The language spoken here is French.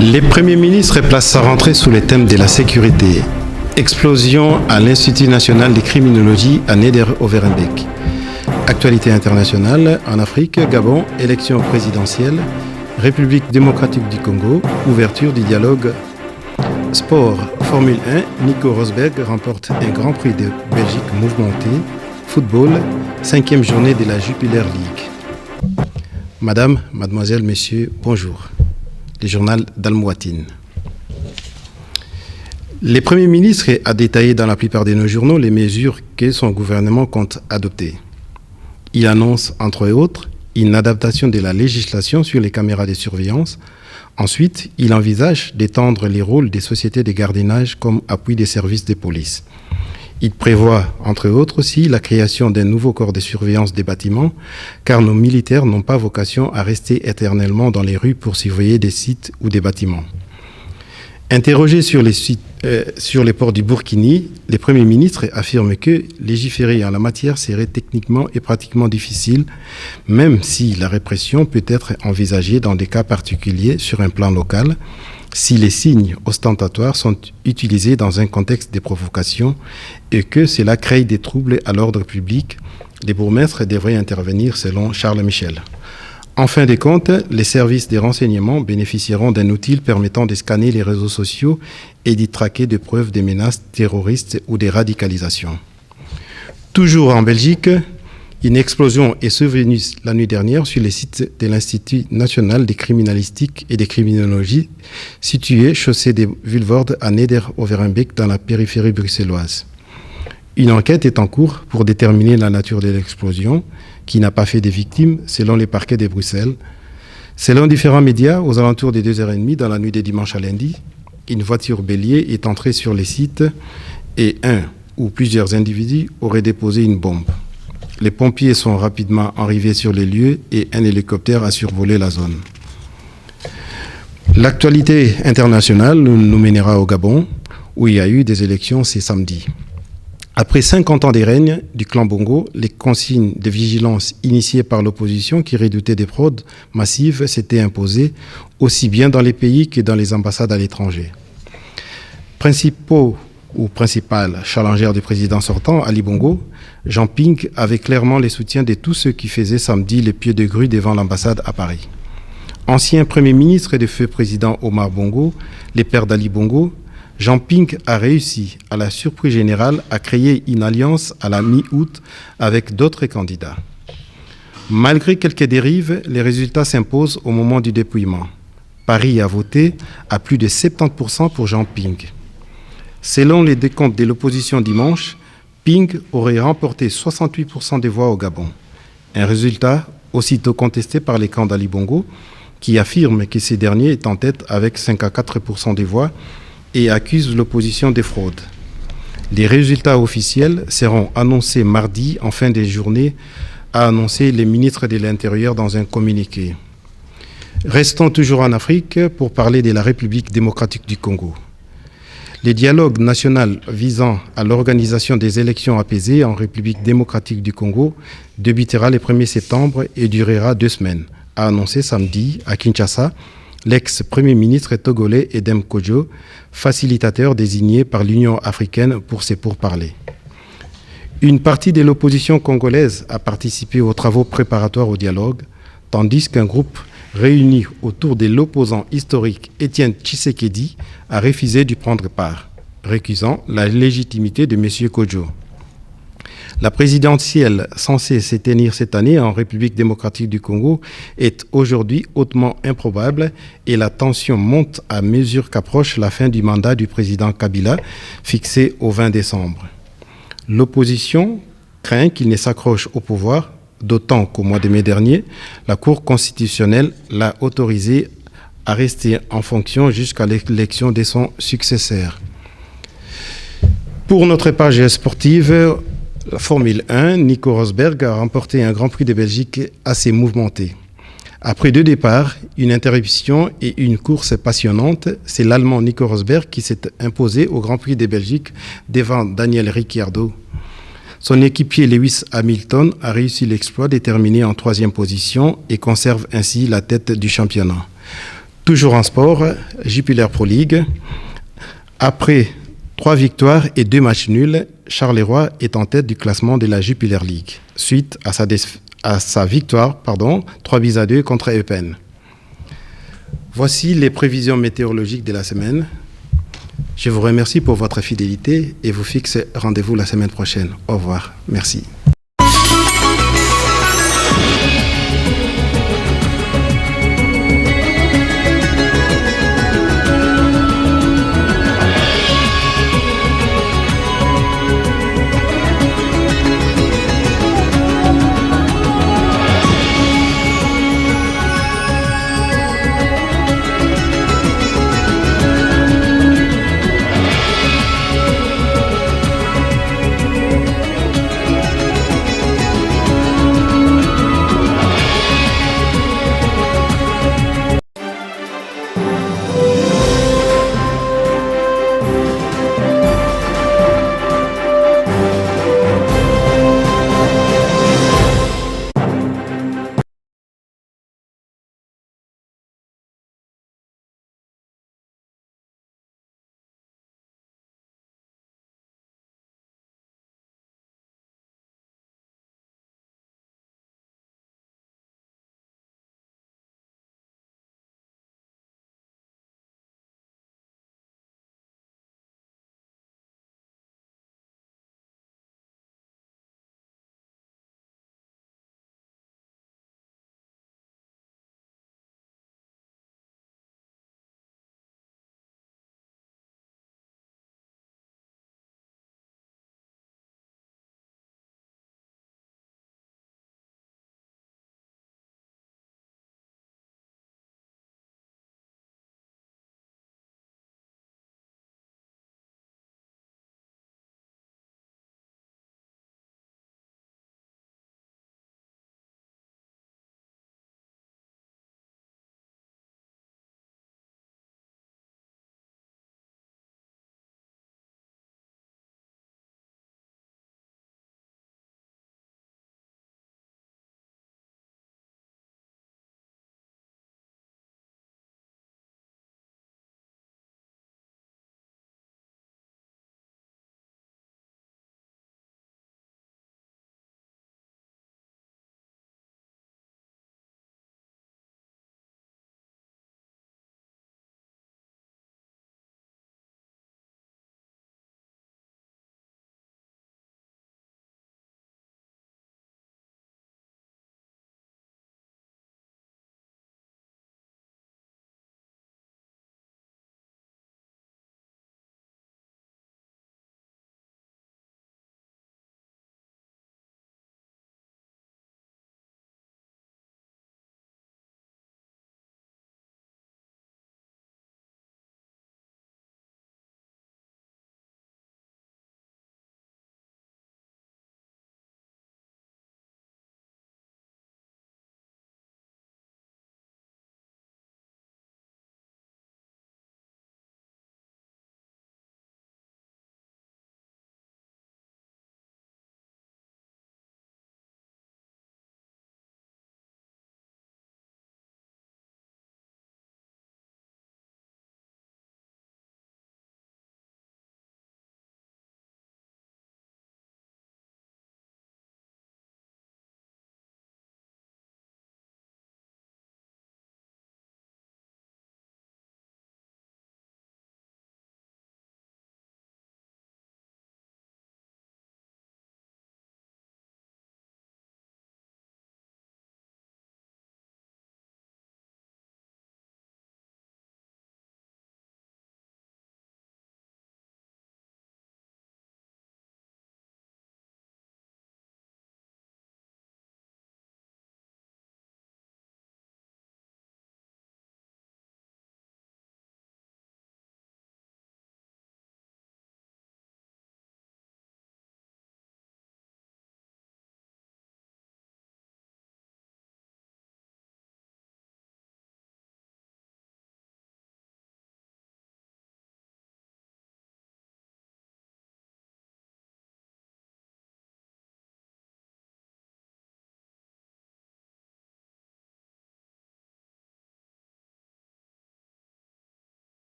Les premiers ministres placent sa rentrée sous les thèmes de la sécurité. Explosion à l'Institut national de criminologie à Neder-Overembeek. Actualité internationale en Afrique, Gabon, élection présidentielle, République démocratique du Congo, ouverture du dialogue. Sport, Formule 1, Nico Rosberg remporte un Grand Prix de Belgique mouvementé. Football, 5e journée de la Jupiler League. Madame, mademoiselle, messieurs, bonjour. Le journal d'Al-Mouatine. Le Premier ministre a détaillé dans la plupart de nos journaux les mesures que son gouvernement compte adopter. Il annonce, entre autres, une adaptation de la législation sur les caméras de surveillance. Ensuite, il envisage d'étendre les rôles des sociétés de gardiennage comme appui des services de police. Il prévoit, entre autres aussi, la création d'un nouveau corps de surveillance des bâtiments, car nos militaires n'ont pas vocation à rester éternellement dans les rues pour surveiller des sites ou des bâtiments. Interrogé sur les ports du Burkini, le Premier ministre affirme que légiférer en la matière serait techniquement et pratiquement difficile, même si la répression peut être envisagée dans des cas particuliers sur un plan local, si les signes ostentatoires sont utilisés dans un contexte de provocation et que cela crée des troubles à l'ordre public, les bourgmestres devraient intervenir selon Charles Michel. En fin de compte, les services de renseignement bénéficieront d'un outil permettant de scanner les réseaux sociaux et d'y traquer des preuves de menaces terroristes ou de radicalisation. Toujours en Belgique, une explosion est survenue la nuit dernière sur le site de l'Institut national de criminalistique et de criminologie, situé chaussée de Vilvoorde à Neder-Overembeek dans la périphérie bruxelloise. Une enquête est en cours pour déterminer la nature de l'explosion, qui n'a pas fait de victimes, selon les parquets de Bruxelles. Selon différents médias, aux alentours de 2h30 dans la nuit de dimanche à lundi, une voiture bélier est entrée sur les sites et un ou plusieurs individus auraient déposé une bombe. Les pompiers sont rapidement arrivés sur les lieux et un hélicoptère a survolé la zone. L'actualité internationale nous mènera au Gabon, où il y a eu des élections ce samedi. Après 50 ans de règne du clan Bongo, les consignes de vigilance initiées par l'opposition qui redoutait des fraudes massives s'étaient imposées aussi bien dans les pays que dans les ambassades à l'étranger. Principal challenger du président sortant, Ali Bongo, Jean Ping avait clairement le soutien de tous ceux qui faisaient samedi les pieds de grue devant l'ambassade à Paris. Ancien Premier ministre et de feu président Omar Bongo, le père d'Ali Bongo, Jean Ping a réussi, à la surprise générale, à créer une alliance à la mi-août avec d'autres candidats. Malgré quelques dérives, les résultats s'imposent au moment du dépouillement. Paris a voté à plus de 70% pour Jean Ping. Selon les décomptes de l'opposition dimanche, Ping aurait remporté 68% des voix au Gabon. Un résultat aussitôt contesté par les camps d'Ali Bongo, qui affirment que ces derniers est en tête avec 54% des voix et accusent l'opposition des fraudes. Les résultats officiels seront annoncés mardi en fin de journée, a annoncé le ministre de l'Intérieur dans un communiqué. Restons toujours en Afrique pour parler de la République démocratique du Congo. Le dialogue national visant à l'organisation des élections apaisées en République démocratique du Congo débutera le 1er septembre et durera 2 semaines, a annoncé samedi à Kinshasa l'ex-premier ministre togolais Edem Kodjo, facilitateur désigné par l'Union africaine pour ces pourparlers. Une partie de l'opposition congolaise a participé aux travaux préparatoires au dialogue, tandis qu'un groupe réuni autour de l'opposant historique Étienne Tshisekedi a refusé d'y prendre part, récusant la légitimité de M. Kodjo. La présidentielle censée se tenir cette année en République démocratique du Congo est aujourd'hui hautement improbable et la tension monte à mesure qu'approche la fin du mandat du président Kabila, fixé au 20 décembre. L'opposition craint qu'il ne s'accroche au pouvoir, d'autant qu'au mois de mai dernier, la Cour constitutionnelle l'a autorisé à rester en fonction jusqu'à l'élection de son successeur. Pour notre page sportive, la Formule 1, Nico Rosberg a remporté un Grand Prix de Belgique assez mouvementé. Après 2 départs, une interruption et une course passionnante, c'est l'Allemand Nico Rosberg qui s'est imposé au Grand Prix de Belgique devant Daniel Ricciardo. Son équipier Lewis Hamilton a réussi l'exploit de terminer en 3e position et conserve ainsi la tête du championnat. Toujours en sport, Jupiler Pro League. Après 3 victoires et 2 matchs nuls, Charleroi est en tête du classement de la Jupiler League, suite à sa victoire, 3-2 contre Eupen. Voici les prévisions météorologiques de la semaine. Je vous remercie pour votre fidélité et vous fixe rendez-vous la semaine prochaine. Au revoir. Merci.